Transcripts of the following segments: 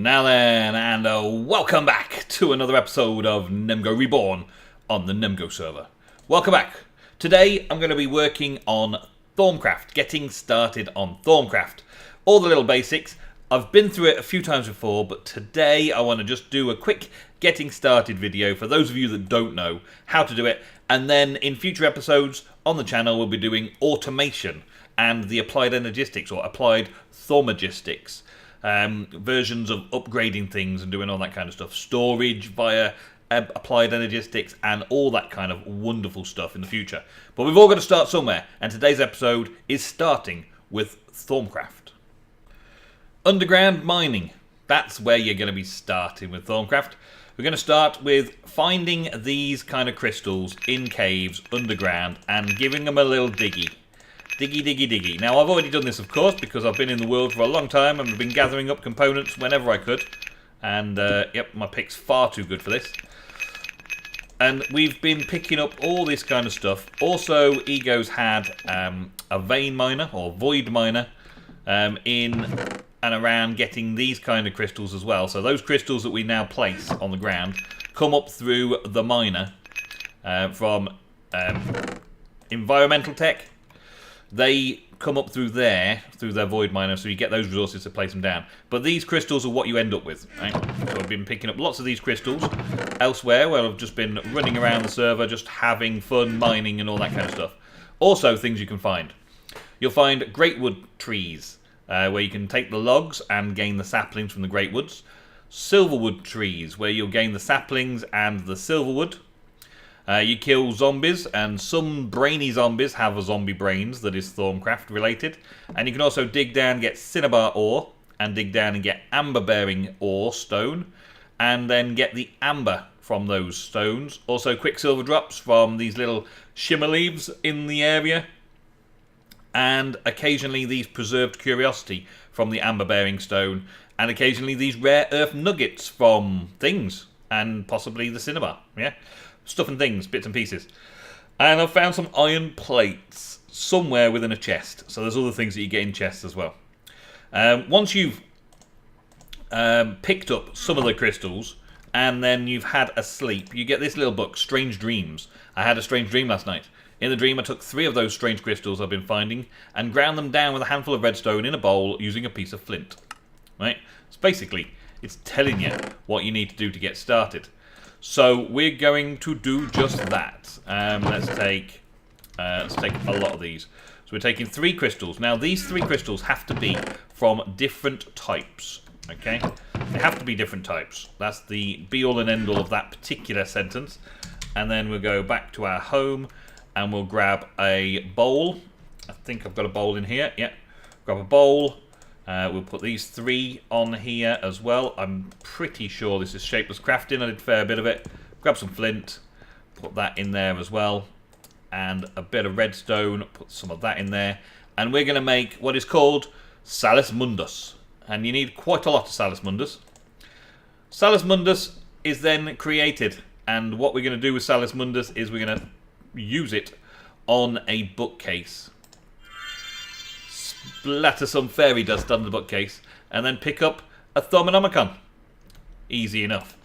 Now then, and welcome back to another episode of NemGo Reborn on the NemGo server. Welcome back. Today I'm going to be working on Thaumcraft, getting started on Thaumcraft. All the little basics. I've been through it a few times before, but today I want to just do a quick getting started video for those of you that don't know how to do it. And then in future episodes on the channel we'll be doing automation and the applied energistics or applied thaumagistics. Versions of upgrading things and doing all that kind of stuff. Storage via applied energistics and all that kind of wonderful stuff in the future. But we've all got to start somewhere, and today's episode is starting with Thaumcraft. Underground mining. That's where you're going to be starting with Thaumcraft. We're going to start with finding these kind of crystals in caves underground and giving them a little diggy. Diggy, diggy, diggy. Now, I've already done this, of course, because I've been in the world for a long time and I've been gathering up components whenever I could. And, yep, my pick's far too good for this. And we've been picking up all this kind of stuff. Also, Ego's had a vein miner, or void miner, in and around getting these kind of crystals as well. So those crystals that we now place on the ground come up through the miner from environmental tech. They come up through there, through their void miner, so you get those resources to place them down. But these crystals are what you end up with, right? So I've been picking up lots of these crystals elsewhere, where I've just been running around the server, just having fun, mining and all that kind of stuff. Also, things you can find. You'll find great wood trees, where you can take the logs and gain the saplings from the great woods. Silverwood trees, where you'll gain the saplings and the silverwood. You kill zombies, and some brainy zombies have a zombie brains that is Thaumcraft related. And you can also dig down, get cinnabar ore, and dig down and get amber bearing ore stone, and then get the amber from those stones. Also quicksilver drops from these little shimmer leaves in the area, and occasionally these preserved curiosity from the amber bearing stone, and occasionally these rare earth nuggets from things, and possibly the cinnabar, yeah? Stuff and things, bits and pieces. And I've found some iron plates somewhere within a chest. So there's other things that you get in chests as well. Once you've picked up some of the crystals and then you've had a sleep, you get this little book, Strange Dreams. I had a strange dream last night. In the dream I took 3 of those strange crystals I've been finding and ground them down with a handful of redstone in a bowl using a piece of flint. Right? So basically, it's telling you what you need to do to get started. So we're going to do just that. Let's take a lot of these. So we're taking 3 crystals. Now these 3 crystals have to be from different types. Okay, they have to be different types. That's the be-all and end-all of that particular sentence. And then we'll go back to our home and we'll grab a bowl. I think I've got a bowl in here. Yeah, grab a bowl. We'll put these 3 on here as well. I'm pretty sure this is shapeless crafting. I did a fair bit of it. Grab some flint, put that in there as well, and a bit of redstone, put some of that in there. And we're going to make what is called Salus Mundus. And you need quite a lot of Salus Mundus. Salus Mundus is then created. And what we're going to do with Salus Mundus is we're going to use it on a bookcase. Splatter some fairy dust on the bookcase and then pick up a Thermometer. Easy enough.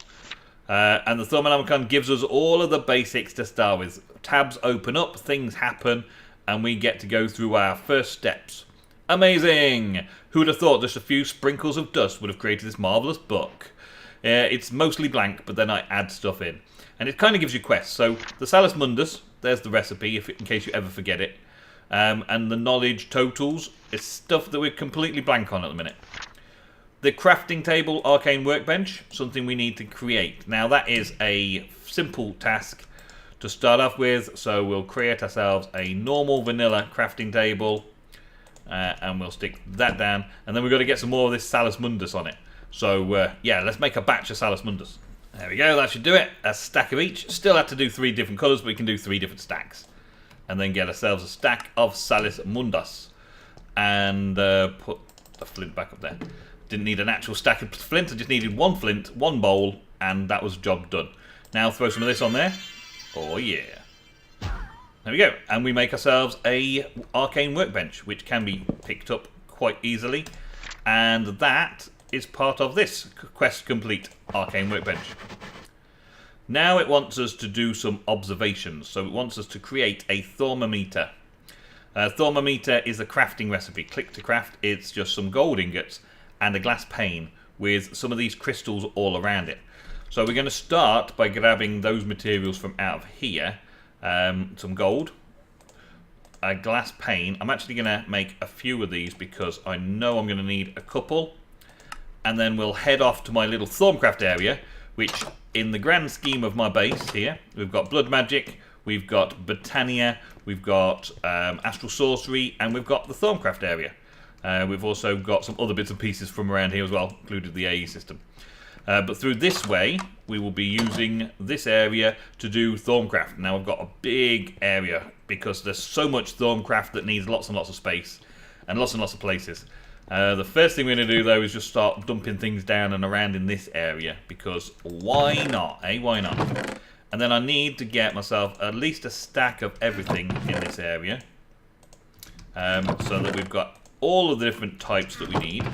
And the Thermometer gives us all of the basics to start with. Tabs open up, things happen, and we get to go through our first steps. Amazing! Who would have thought just a few sprinkles of dust would have created this marvellous book? It's mostly blank, but then I add stuff in. And it kind of gives you quests. So the Salus Mundus, there's the recipe in case you ever forget it. And the knowledge totals is stuff that we're completely blank on at the minute. The crafting table, Arcane Workbench, something we need to create. Now that is a simple task to start off with, so we'll create ourselves a normal vanilla crafting table, and we'll stick that down, and then we've got to get some more of this Salus Mundus on it. So yeah, let's make a batch of Salus Mundus. There we go, that should do it. A stack of each. Still have to do 3 different colours, but we can do 3 different stacks. And then get ourselves a stack of Salus Mundus. And put the flint back up there. Didn't need an actual stack of flint, I just needed 1 flint, 1 bowl, and that was job done. Now throw some of this on there. Oh yeah. There we go. And we make ourselves a Arcane Workbench, which can be picked up quite easily. And that is part of this quest complete Arcane Workbench. Now it wants us to do some observations, so it wants us to create a Thermometer. Thermometer is a crafting recipe. Click to craft. It's just some gold ingots and a glass pane with some of these crystals all around it. So we're going to start by grabbing those materials from out of here. Some gold, a glass pane. I'm actually going to make a few of these because I know I'm going to need a couple. And then we'll head off to my little Thaumcraft area, which in the grand scheme of my base here, we've got Blood Magic, we've got Botania, we've got Astral Sorcery, and we've got the Thaumcraft area. We've also got some other bits and pieces from around here as well, including the AE system. But through this way, we will be using this area to do Thaumcraft. Now I've got a big area because there's so much Thaumcraft that needs lots and lots of space and lots of places. The first thing we're going to do though is just start dumping things down and around in this area because why not, eh? Why not? And then I need to get myself at least a stack of everything in this area so that we've got all of the different types that we need.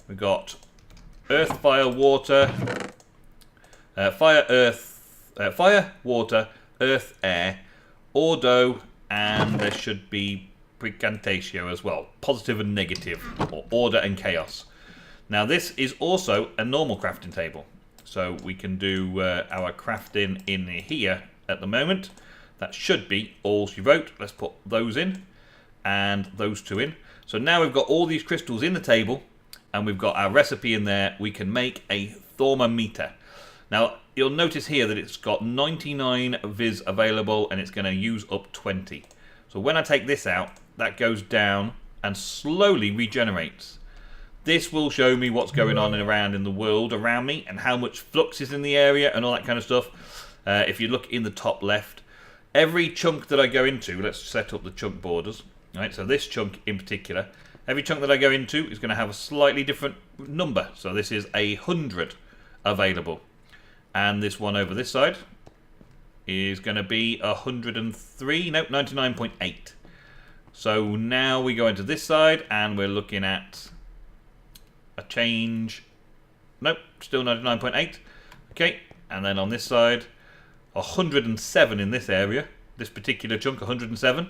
We've got earth, fire, water, fire, water, earth, air, ordo, and there should be brigantatio as well, positive and negative, or order and chaos. Now this is also a normal crafting table, so we can do our crafting in here at the moment. That should be all she wrote. Let's put those in and those two in. So now we've got all these crystals in the table and we've got our recipe in there. We can make a Thermometer. Now you'll notice here that it's got 99 vis available and it's going to use up 20. So when I take this out, that goes down and slowly regenerates. This will show me what's going on and around in the world around me and how much flux is in the area and all that kind of stuff. If you look in the top left, every chunk that I go into, let's set up the chunk borders. Right, so this chunk in particular, every chunk that I go into is going to have a slightly different number. So this is 100 available. And this one over this side is going to be 103, nope, 99.8. So now we go into this side and we're looking at a change. Nope, still 99.8. Okay, and then on this side, 107 in this area, this particular chunk, 107.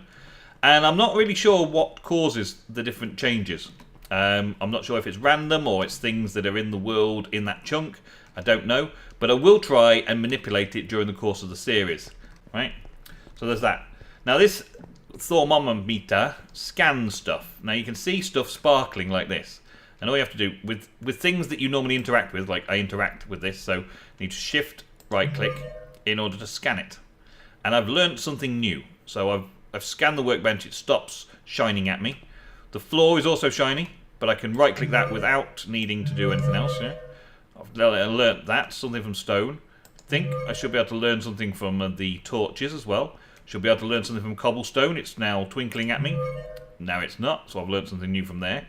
And I'm not really sure what causes the different changes. I'm not sure if it's random or it's things that are in the world in that chunk. I don't know, but I will try and manipulate it during the course of the series. Right? So there's that. Now this Thermometer scans stuff. Now you can see stuff sparkling like this. And all you have to do with things that you normally interact with, like I interact with this, so you need to shift right click in order to scan it. And I've learned something new. So I've scanned the workbench, it stops shining at me. The floor is also shiny, but I can right click that without needing to do anything else. Yeah? I've learnt that, something from stone. I think I should be able to learn something from the torches as well. Should be able to learn something from cobblestone. It's now twinkling at me. Now it's not, so I've learned something new from there.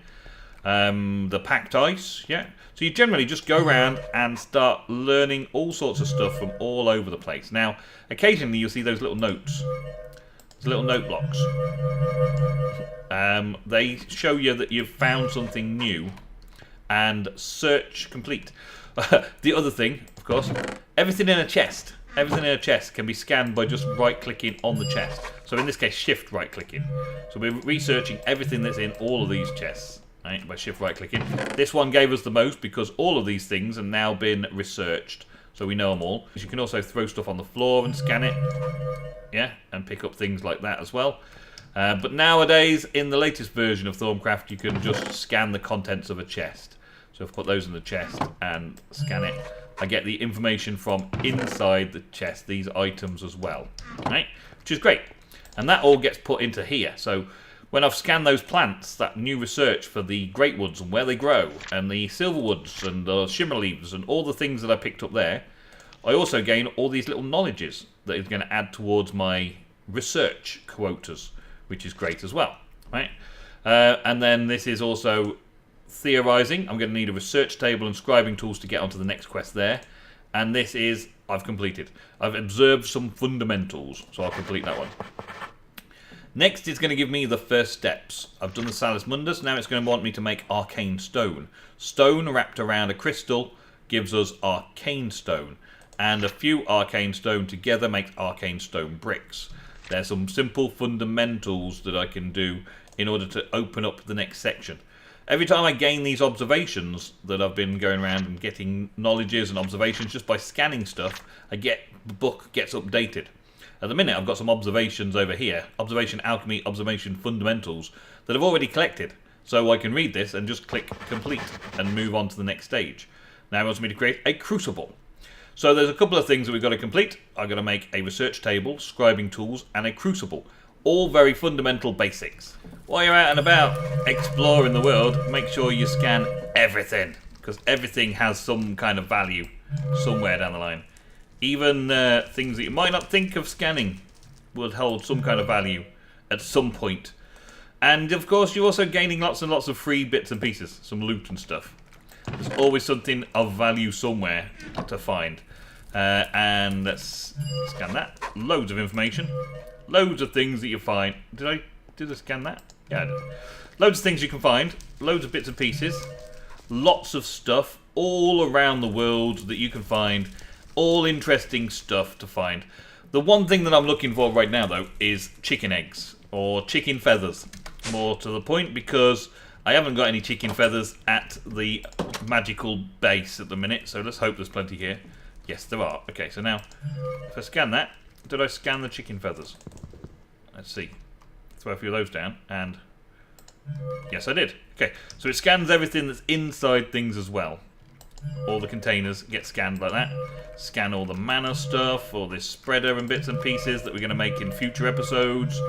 The packed ice, yeah. So you generally just go around and start learning all sorts of stuff from all over the place. Now, occasionally you'll see those little notes. Those little note blocks. They show you that you've found something new and search complete. The other thing, of course, everything in a chest. Everything in a chest can be scanned by just right-clicking on the chest. So in this case, shift right-clicking. So we're researching everything that's in all of these chests, right, by shift right-clicking. This one gave us the most because all of these things have now been researched. So we know them all. You can also throw stuff on the floor and scan it. Yeah, and pick up things like that as well. But nowadays, in the latest version of Thaumcraft, you can just scan the contents of a chest. So if I put those in the chest and scan it, I get the information from inside the chest, these items as well, right? Which is great. And that all gets put into here. So when I've scanned those plants, that new research for the great woods and where they grow, and the silver woods and the shimmer leaves and all the things that I picked up there, I also gain all these little knowledges that is going to add towards my research quotas, which is great as well, right? And then this is also theorizing. I'm going to need a research table and scribing tools to get onto the next quest there. And this is, I've completed. I've observed some fundamentals, so I'll complete that one. Next, it's going to give me the first steps. I've done the Salus Mundus, now it's going to want me to make arcane stone. Stone wrapped around a crystal gives us arcane stone, and a few arcane stone together makes arcane stone bricks. There's some simple fundamentals that I can do in order to open up the next section. Every time I gain these observations that I've been going around and getting knowledges and observations just by scanning stuff, the book gets updated. At the minute I've got some observations over here, observation alchemy, observation fundamentals, that I've already collected. So I can read this and just click complete and move on to the next stage. Now it wants me to create a crucible. So there's a couple of things that we've got to complete. I've got to make a research table, scribing tools, and a crucible. All very fundamental basics. While you're out and about exploring the world, make sure you scan everything, because everything has some kind of value somewhere down the line. Even things that you might not think of scanning will hold some kind of value at some point. And of course you're also gaining lots and lots of free bits and pieces, some loot and stuff. There's always something of value somewhere to find. And let's scan that. Loads of information. Loads of things that you find. Did I scan that? Yeah, I did. Loads of things you can find. Loads of bits and pieces. Lots of stuff all around the world that you can find. All interesting stuff to find. The one thing that I'm looking for right now, though, is chicken eggs. Or chicken feathers. More to the point, because I haven't got any chicken feathers at the magical base at the minute. So let's hope there's plenty here. Yes, there are. Okay, so now, if I scan that, did I scan the chicken feathers? Let's see. Throw a few of those down, and yes, I did. Okay, so it scans everything that's inside things as well. All the containers get scanned like that. Scan all the mana stuff, all this spreader and bits and pieces that we're going to make in future episodes,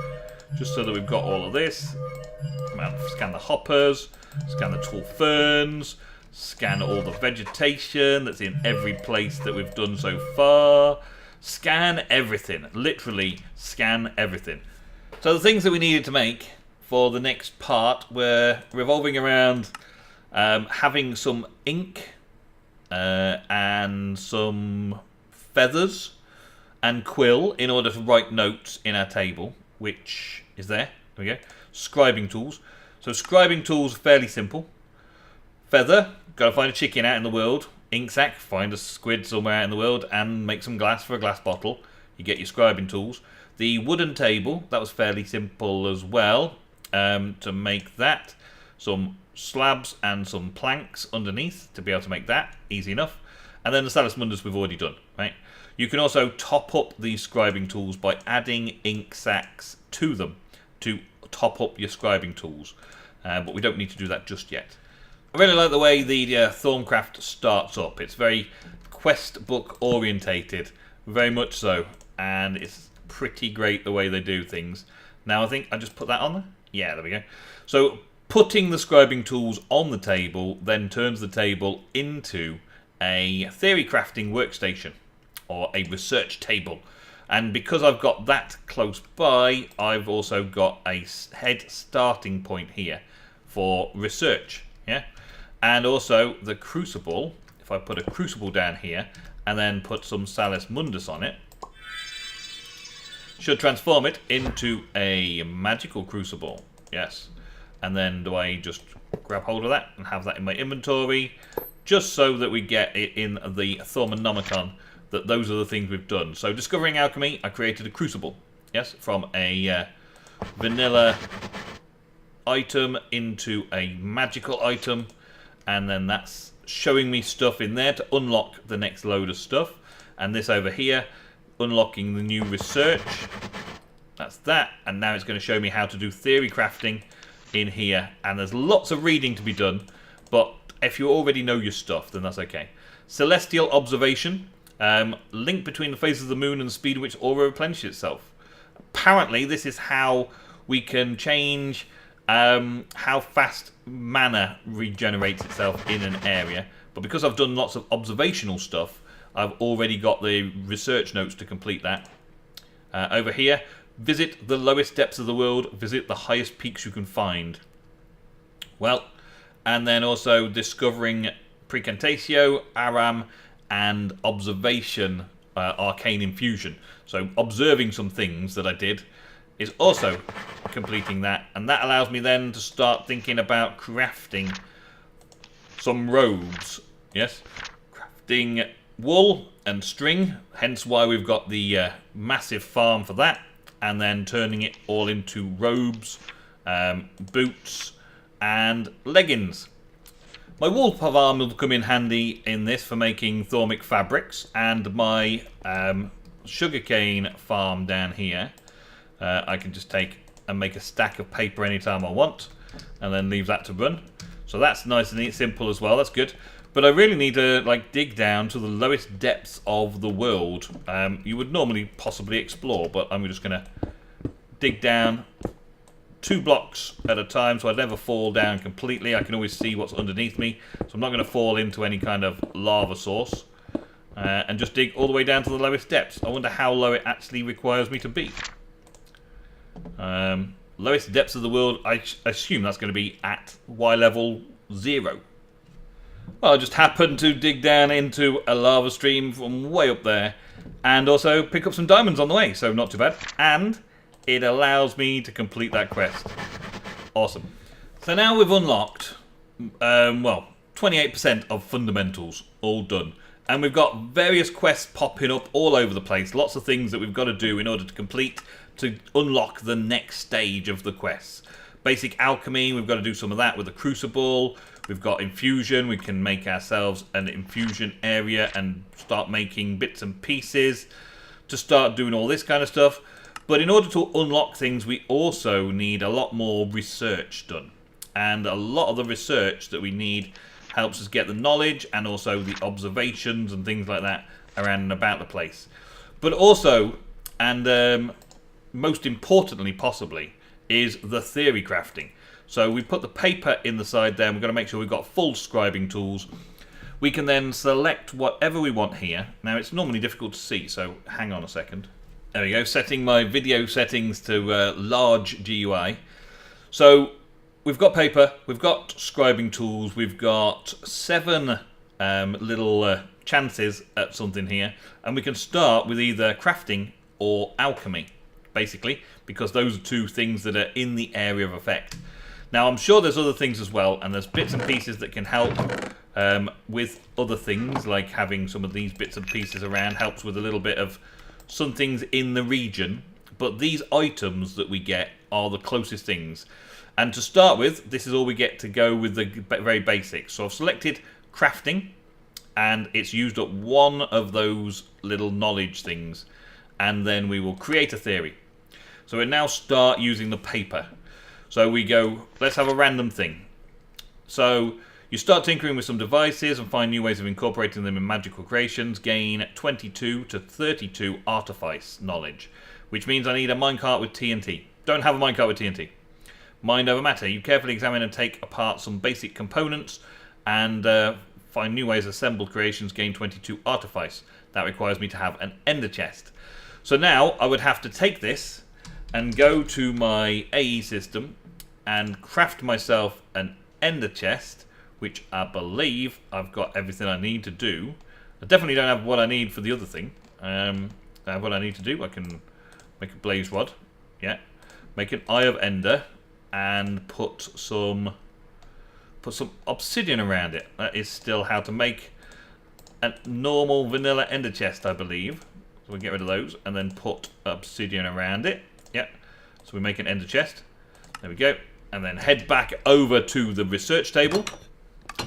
just so that we've got all of this. Scan the hoppers, scan the tall ferns, scan all the vegetation that's in every place that we've done so far. Scan everything. Literally scan everything. So the things that we needed to make for the next part were revolving around having some ink and some feathers and quill in order to write notes in our table, which is there. There we go. Scribing tools. So scribing tools, fairly simple. Feather, got to find a chicken out in the world. Ink sac, find a squid somewhere out in the world and make some glass for a glass bottle. You get your scribing tools. The wooden table, that was fairly simple as well. To make that, some slabs and some planks underneath to be able to make that, easy enough. And then the Salus Mundus we've already done, right? You can also top up these scribing tools by adding ink sacs to them to top up your scribing tools. But we don't need to do that just yet. I really like the way the Thaumcraft starts up. It's very quest book orientated, very much so, and it's pretty great the way they do things. Now I think I just put that on there. Yeah, there we go. So putting the scribing tools on the table then turns the table into a theory crafting workstation or a research table. And because I've got that close by, I've also got a head starting point here for research. Yeah. And also the Crucible, if I put a Crucible down here and then put some Salus Mundus on it, should transform it into a magical Crucible. Yes. And then do I just grab hold of that and have that in my inventory, just so that we get it in the Thermometer, that those are the things we've done. So discovering alchemy, I created a Crucible. Yes, from a vanilla item into a magical item. And then that's showing me stuff in there to unlock the next load of stuff. And this over here, unlocking the new research. That's that. And now it's going to show me how to do theory crafting in here. And there's lots of reading to be done. But if you already know your stuff, then that's okay. Celestial observation. Link between the phases of the moon and the speed at which aura replenishes itself. Apparently, this is how we can change how fast mana regenerates itself in an area. But because I've done lots of observational stuff, I've already got the research notes to complete that. Over here, visit the lowest depths of the world, visit the highest peaks you can find. Well, and then also discovering Precantatio, Aram, and observation, Arcane Infusion. So observing some things that I did is also completing that, and that allows me then to start thinking about crafting some robes. Yes, crafting wool and string, hence why we've got the massive farm for that, and then turning it all into robes, boots and leggings. My wool farm will come in handy in this for making thaumic fabrics, and my sugarcane farm down here, I can just take and make a stack of paper anytime I want, and then leave that to run. So that's nice and simple as well, that's good. But I really need to dig down to the lowest depths of the world you would normally possibly explore, but I'm just going to dig down 2 blocks at a time so I never fall down completely. I can always see what's underneath me, so I'm not going to fall into any kind of lava source, and just dig all the way down to the lowest depths. I wonder how low it actually requires me to be. Lowest depths of the world, I assume that's going to be at Y level 0. Well, I just happened to dig down into a lava stream from way up there, and also pick up some diamonds on the way, so not too bad. And it allows me to complete that quest. Awesome. So now we've unlocked, well, 28% of fundamentals, all done. And we've got various quests popping up all over the place. Lots of things that we've got to do in order to unlock the next stage of the quests. Basic alchemy, we've got to do some of that with the Crucible. We've got infusion, we can make ourselves an infusion area and start making bits and pieces to start doing all this kind of stuff. But in order to unlock things, we also need a lot more research done. And a lot of the research that we need helps us get the knowledge and also the observations and things like that around and about the place. But also, and most importantly possibly, is the theory crafting. So we put the paper in the side there, and we've got to make sure we've got full scribing tools. We can then select whatever we want here. Now it's normally difficult to see, so hang on a second. There we go, setting my video settings to large GUI. So we've got paper, we've got scribing tools, we've got 7 little chances at something here, and we can start with either crafting or alchemy, basically, because those are 2 things that are in the area of effect. Now I'm sure there's other things as well, and there's bits and pieces that can help with other things, like having some of these bits and pieces around helps with a little bit of some things in the region, but these items that we get are the closest things. And to start with, this is all we get to go with the very basics. So I've selected crafting, and it's used up one of those little knowledge things, and then we will create a theory. So we now start using the paper. So we go, let's have a random thing. So you start tinkering with some devices and find new ways of incorporating them in magical creations. Gain 22 to 32 artifice knowledge, which means I need a minecart with TNT. Don't have a minecart with TNT. Mind over matter. You carefully examine and take apart some basic components and find new ways of assembled creations. Gain 22 artifice. That requires me to have an ender chest. So now I would have to take this and go to my AE system and craft myself an ender chest, which I believe I've got everything I need to do. I definitely don't have what I need for the other thing. I have what I need to do. I can make a blaze rod, yeah, make an eye of ender, and put some obsidian around it. That is still how to make a normal vanilla ender chest, I believe. So we get rid of those and then put obsidian around it. Yeah, so we make an ender chest. There we go. And then head back over to the research table.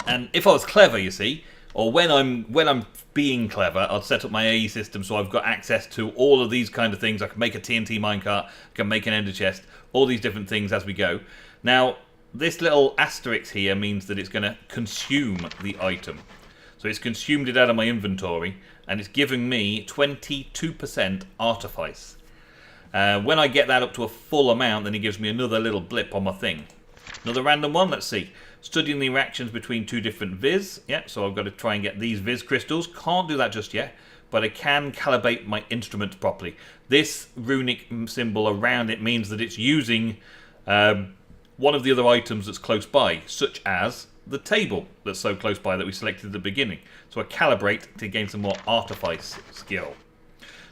And if I was clever, you see, or when I'm being clever, I'd set up my AE system so I've got access to all of these kind of things. I can make a TNT minecart, I can make an ender chest, all these different things as we go. Now, this little asterisk here means that it's going to consume the item. So it's consumed it out of my inventory, and it's giving me 22% artifice. When I get that up to a full amount, then it gives me another little blip on my thing. Another random one, let's see. Studying the reactions between 2 different viz. Yeah, so I've got to try and get these viz crystals. Can't do that just yet, but I can calibrate my instrument properly. This runic symbol around it means that it's using one of the other items that's close by, such as the table that's so close by that we selected at the beginning. So I calibrate to gain some more artifice skill.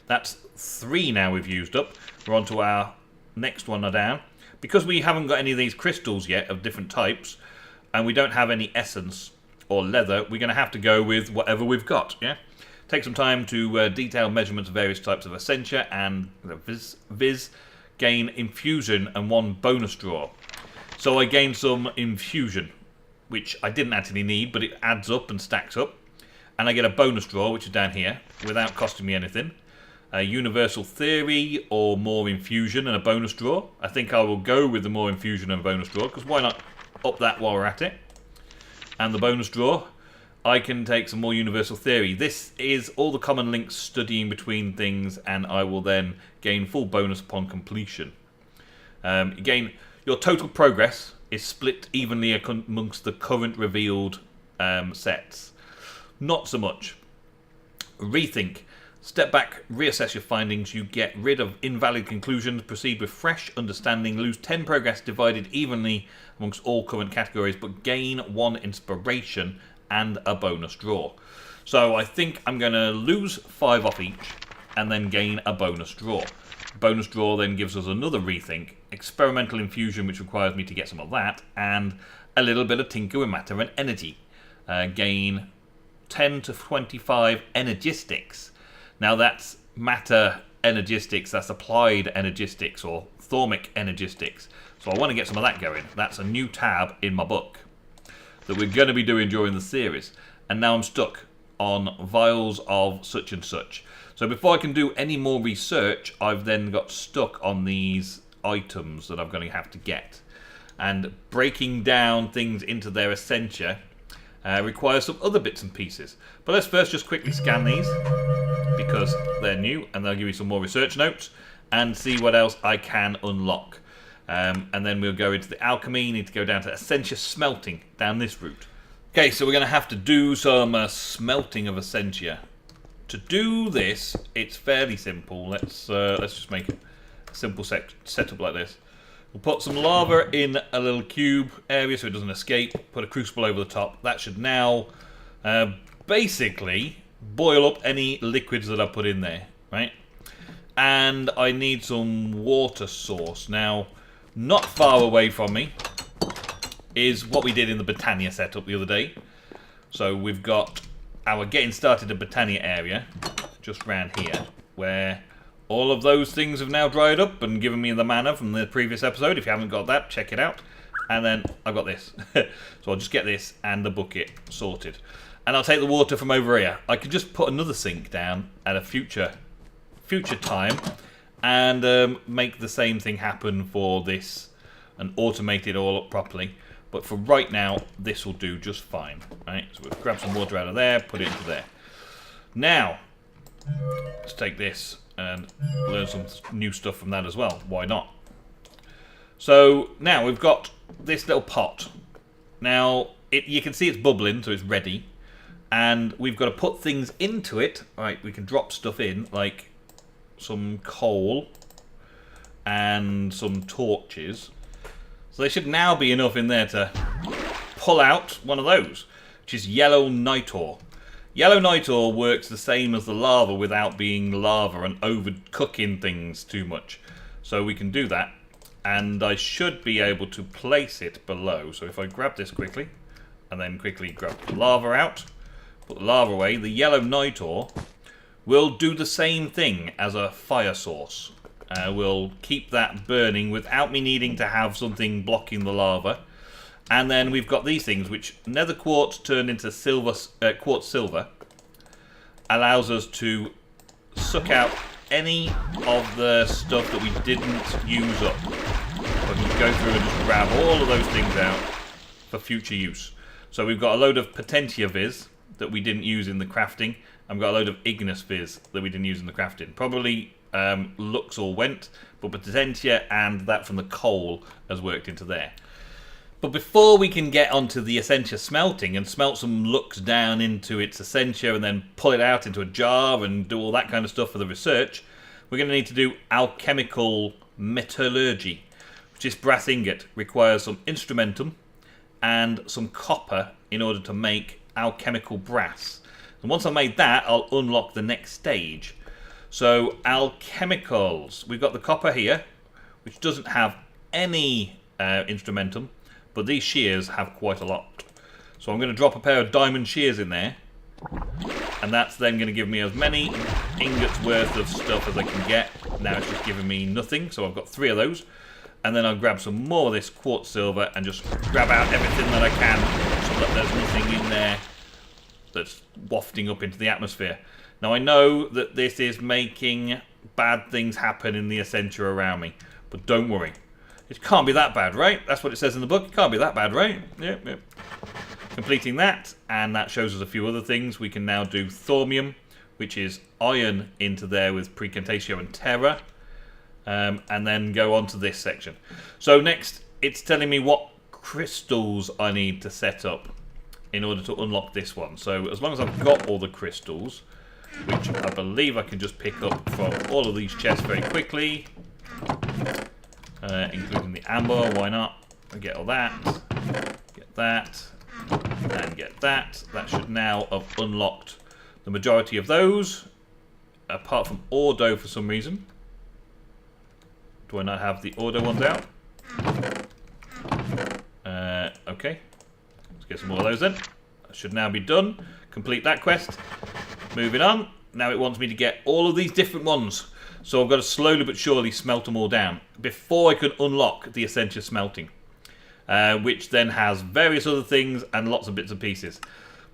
That's 3 now we've used up. We're on to our next one down. Because we haven't got any of these crystals yet of different types, and we don't have any essence or leather, we're going to have to go with whatever we've got, yeah? Take some time to detail measurements of various types of Essentia and Viz, gain infusion and 1 bonus draw. So I gained some infusion, which I didn't actually need, but it adds up and stacks up. And I get a bonus draw, which is down here, without costing me anything. A universal theory or more infusion and a bonus draw. I think I will go with the more infusion and bonus draw, because why not up that while we're at it? And the bonus draw, I can take some more universal theory. This is all the common links studying between things, and I will then gain full bonus upon completion. Again, your total progress is split evenly amongst the current revealed sets. Not so much. Rethink. Step back, reassess your findings. You get rid of invalid conclusions, proceed with fresh understanding, lose 10 progress divided evenly amongst all current categories, but gain 1 inspiration and a bonus draw. So I think I'm going to lose 5 off each and then gain a bonus draw. Bonus draw then gives us another rethink, experimental infusion, which requires me to get some of that, and a little bit of tinker with matter and energy. Gain 10 to 25 energistics. Now that's matter energistics, that's applied energistics or thaumic energistics. So I want to get some of that going. That's a new tab in my book that we're going to be doing during the series. And now I'm stuck on vials of such and such. So before I can do any more research, I've then got stuck on these items that I'm going to have to get. And breaking down things into their Essentia requires some other bits and pieces. But let's first just quickly scan these, because they're new, and they'll give you some more research notes, and see what else I can unlock. And then we'll go into the alchemy. Need to go down to Essentia Smelting, down this route. Okay, so we're going to have to do some smelting of Essentia. To do this, it's fairly simple. Let's just make a simple setup like this. We'll put some lava in a little cube area so it doesn't escape. Put a crucible over the top. That should now basically boil up any liquids that I put in there, right? And I need some water source. Now, not far away from me is what we did in the Britannia setup the other day. So we've got our getting started at Britannia area just round here, where all of those things have now dried up and given me the mana from the previous episode. If you haven't got that, check it out. And then I've got this. So I'll just get this and the bucket sorted. And I'll take the water from over here. I could just put another sink down at a future time and make the same thing happen for this and automate it all up properly. But for right now, this will do just fine. Right? So we'll grab some water out of there, put it into there. Now, let's take this and learn some new stuff from that as well. Why not? So now we've got this little pot. Now, you can see it's bubbling, so it's ready. And we've got to put things into it. Right, we can drop stuff in, like some coal and some torches. So there should now be enough in there to pull out one of those, which is yellow night ore. Yellow night ore works the same as the lava without being lava and overcooking things too much. So we can do that. And I should be able to place it below. So if I grab this quickly, and then quickly grab the lava out, put the lava away, the yellow night ore will do the same thing as a fire source. We'll keep that burning without me needing to have something blocking the lava. And then we've got these things, which nether quartz turned into silver, quartz silver, allows us to suck out any of the stuff that we didn't use up. So we can go through and just grab all of those things out for future use. So we've got a load of Potentia Viz that we didn't use in the crafting, and we've got a load of Ignis Viz that we didn't use in the crafting. Probably Lux or went, but Potentia and that from the coal has worked into there. But before we can get onto the Essentia Smelting and smelt some Lux down into its Essentia and then pull it out into a jar and do all that kind of stuff for the research, we're going to need to do Alchemical Metallurgy, which is brass ingot. Requires some instrumentum and some copper in order to make Alchemical Brass. And once I've made that, I'll unlock the next stage. So, alchemicals. We've got the copper here. which doesn't have any instrumentum, but these shears have quite a lot. So I'm going to drop a pair of diamond shears in there, and that's then going to give me as many ingots worth of stuff as I can get. Now it's just giving me nothing, so I've got 3 of those. And then I'll grab some more of this quartz silver and just grab out everything that I can so that there's nothing in there that's wafting up into the atmosphere. Now I know that this is making bad things happen in the Essentia around me, but don't worry. It can't be that bad, right? That's what it says in the book. It can't be that bad, right? Yep. Completing that, and that shows us a few other things. We can now do thaumium, which is iron into there with Precantatio and Terra. And then go on to this section. So next, it's telling me what crystals I need to set up in order to unlock this one. So as long as I've got all the crystals, which I believe I can just pick up from all of these chests very quickly, including the amber, why not? I get all that, get that, and get that. That should now have unlocked the majority of those, apart from Ordo for some reason. Do I not have the Ordo ones out? Okay. Let's get some more of those then. That should now be done. Complete that quest. Moving on. Now it wants me to get all of these different ones. So I've got to slowly but surely smelt them all down before I can unlock the Essentia Smelting. Which then has various other things and lots of bits and pieces.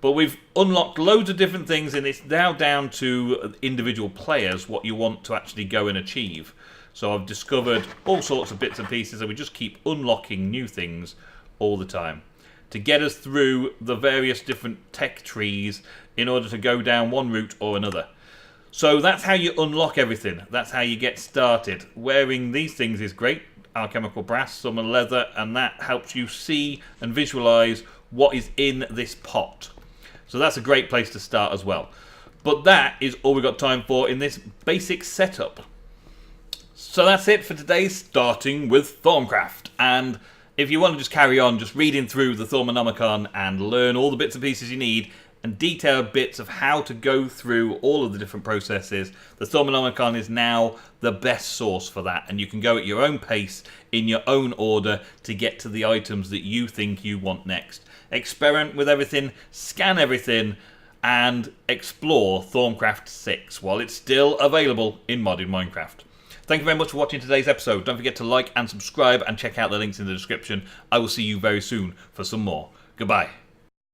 But we've unlocked loads of different things, and it's now down to individual players what you want to actually go and achieve. So I've discovered all sorts of bits and pieces, and we just keep unlocking new things all the time to get us through the various different tech trees in order to go down one route or another. So that's how you unlock everything. That's how you get started. Wearing these things is great. Alchemical Brass, some leather, and that helps you see and visualize what is in this pot. So that's a great place to start as well. But that is all we've got time for in this basic setup. So that's it for today, starting with Thaumcraft. And if you want to just carry on just reading through the Thermometer and learn all the bits and pieces you need and detailed bits of how to go through all of the different processes, the Thermometer is now the best source for that. And you can go at your own pace, in your own order, to get to the items that you think you want next. Experiment with everything, scan everything, and explore Thaumcraft 6 while it's still available in modded Minecraft. Thank you very much for watching today's episode. Don't forget to like and subscribe and check out the links in the description. I will see you very soon for some more. Goodbye.